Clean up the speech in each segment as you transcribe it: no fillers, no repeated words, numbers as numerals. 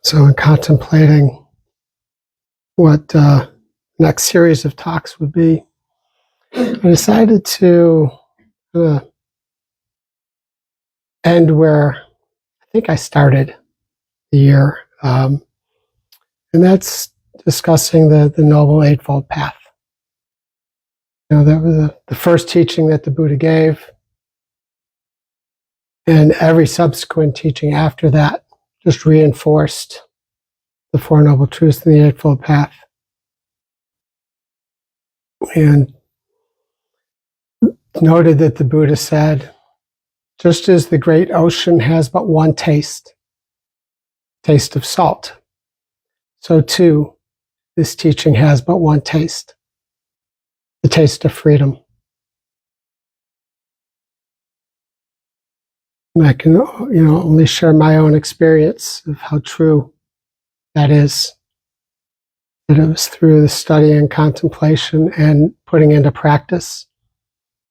So in contemplating what next series of talks would be, I decided to end where I think I started the year, and that's discussing the Noble Eightfold Path. That was the first teaching that the Buddha gave, and every subsequent teaching after that just reinforced the Four Noble Truths in the Eightfold Path. And noted that the Buddha said, just as the great ocean has but one taste of salt, so too this teaching has but one taste, the taste of freedom. And I can, only share my own experience of how true that is. That it was through the study and contemplation and putting into practice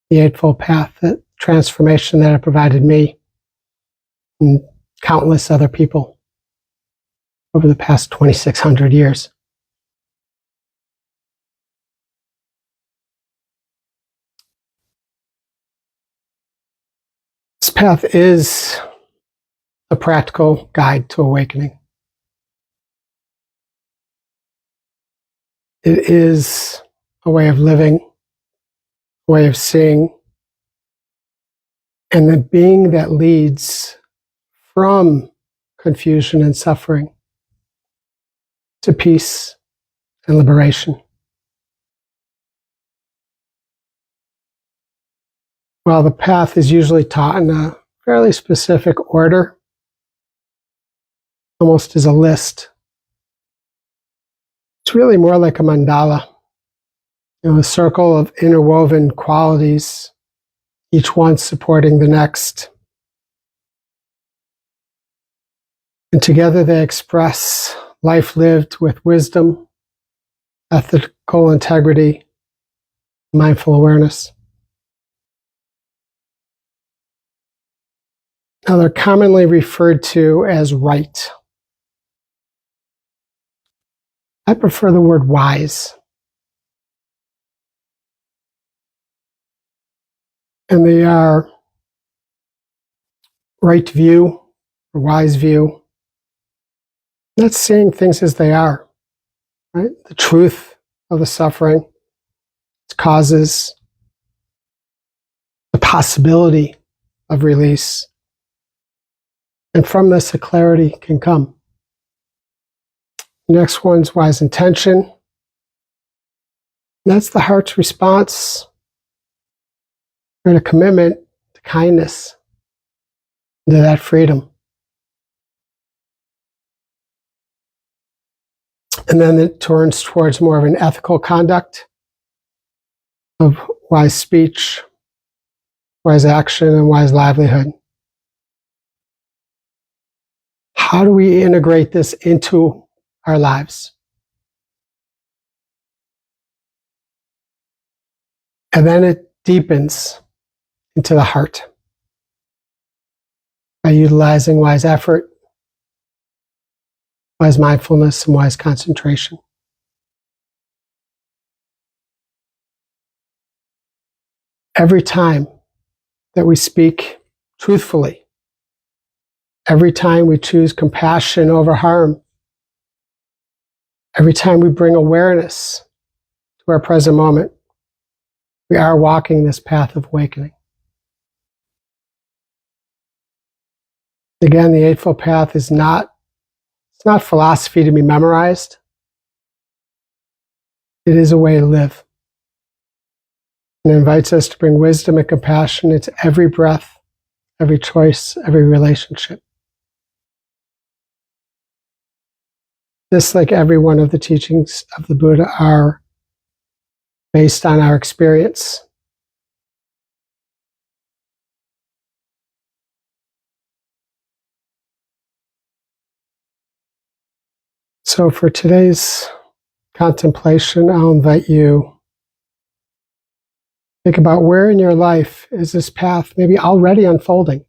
the Eightfold Path, that transformation that it provided me and countless other people over the past 2,600 years. This path is a practical guide to awakening. It is a way of living, a way of seeing, and the being that leads from confusion and suffering to peace and liberation. While the path is usually taught in a fairly specific order, almost as a list, it's really more like a mandala, a circle of interwoven qualities, each one supporting the next. And together they express life lived with wisdom, ethical integrity, mindful awareness. Now they're commonly referred to as right. I prefer the word wise. And they are right view, or wise view. That's seeing things as they are, right? The truth of the suffering, its causes, the possibility of release. And from this, a clarity can come. The next one's wise intention. And that's the heart's response and a commitment to kindness, to that freedom. And then it turns towards more of an ethical conduct of wise speech, wise action, and wise livelihood. How do we integrate this into our lives? And then it deepens into the heart by utilizing wise effort, wise mindfulness, and wise concentration. Every time that we speak truthfully, every time we choose compassion over harm, every time we bring awareness to our present moment, we are walking this path of awakening. Again, the Eightfold Path is not philosophy to be memorized. It is a way to live. And it invites us to bring wisdom and compassion into every breath, every choice, every relationship. This, like every one of the teachings of the Buddha, are based on our experience. So for today's contemplation, I'll invite you to think about where in your life is this path maybe already unfolding.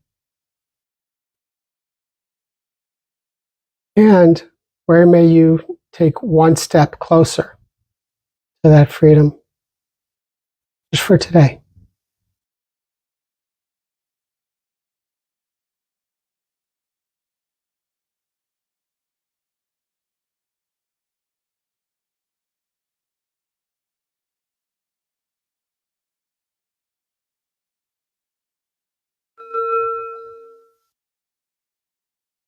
And where may you take one step closer to that freedom just for today?